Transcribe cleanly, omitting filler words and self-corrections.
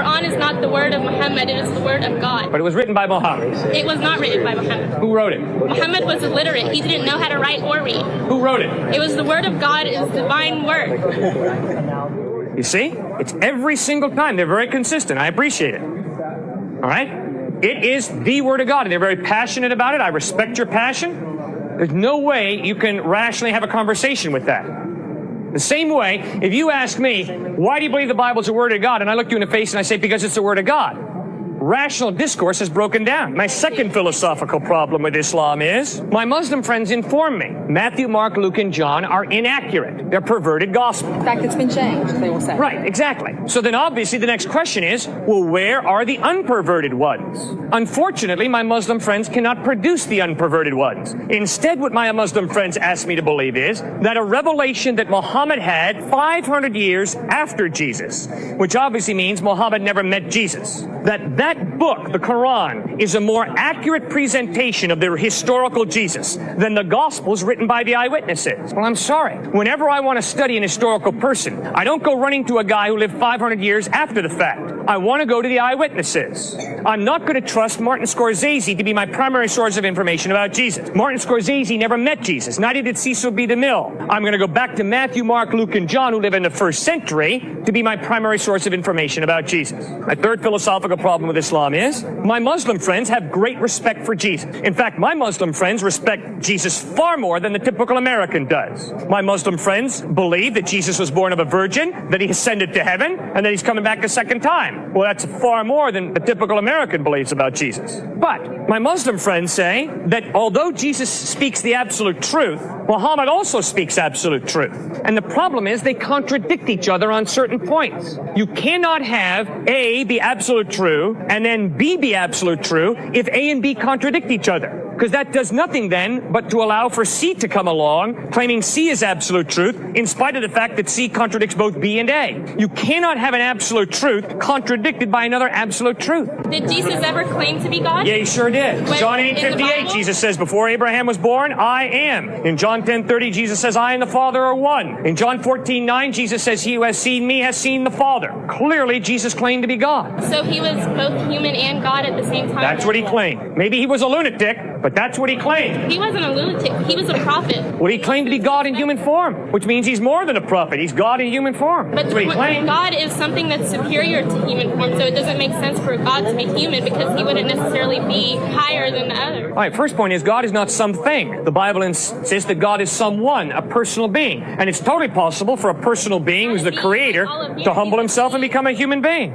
Quran is not the word of Muhammad, it is the word of God. But it was written by Muhammad. It was not written by Muhammad. Who wrote it? Muhammad was illiterate. He didn't know how to write or read. Who wrote it? It was the word of God, it is divine word. You see? It's every single time. They're very consistent. I appreciate it. All right? It is the word of God, and they're very passionate about it. I respect your passion. There's no way you can rationally have a conversation with that. The same way, if you ask me, why do you believe the Bible's the word of God? And I look you in the face and I say, because it's the word of God. Rational discourse has broken down. My second philosophical problem with Islam is my Muslim friends inform me Matthew, Mark, Luke, and John are inaccurate. They're perverted gospel. In fact, it's been changed, they will say. Right, exactly. So then obviously the next question is, well, where are the unperverted ones? Unfortunately, my Muslim friends cannot produce the unperverted ones. Instead, what my Muslim friends ask me to believe is that a revelation that Muhammad had 500 years after Jesus, which obviously means Muhammad never met Jesus, that book, the Quran, is a more accurate presentation of the historical Jesus than the Gospels written by the eyewitnesses. Well, I'm sorry. Whenever I want to study an historical person, I don't go running to a guy who lived 500 years after the fact. I want to go to the eyewitnesses. I'm not going to trust Martin Scorsese to be my primary source of information about Jesus. Martin Scorsese never met Jesus. Neither did Cecil B. DeMille. I'm going to go back to Matthew, Mark, Luke, and John, who live in the first century, to be my primary source of information about Jesus. My third philosophical problem with Islam is my Muslim friends have great respect for Jesus. In fact, my Muslim friends respect Jesus far more than the typical American does. My Muslim friends believe that Jesus was born of a virgin, that he ascended to heaven, and that he's coming back a second time. Well, that's far more than the typical American believes about Jesus. But my Muslim friends say that although Jesus speaks the absolute truth, Muhammad also speaks absolute truth. And the problem is they contradict each other on certain points. You cannot have A be absolute true and then B be absolute true if A and B contradict each other. Because that does nothing then but to allow for C to come along, claiming C is absolute truth, in spite of the fact that C contradicts both B and A. You cannot have an absolute truth contradicted by another absolute truth. Did Jesus ever claim to be God? Yeah, he sure did. When, John 8:58, Jesus says, before Abraham was born, I am. In John 10:30, Jesus says, I and the Father are one. In John 14:9, Jesus says, he who has seen me has seen the Father. Clearly, Jesus claimed to be God. So he was both human and God at the same time? That's what he claimed. Maybe he was a lunatic, but that's what he claimed. He wasn't a lunatic. He was a prophet. Well, he claimed to be God in human form, which means he's more than a prophet. He's God in human form. But That's what he claimed. God is something that's superior to human form, so it doesn't make sense for God to be human because he wouldn't necessarily be higher than the other. All right, first point is God is not something. The Bible insists that God is someone, a personal being. And it's totally possible for a personal being who's the creator to humble himself and become a human being.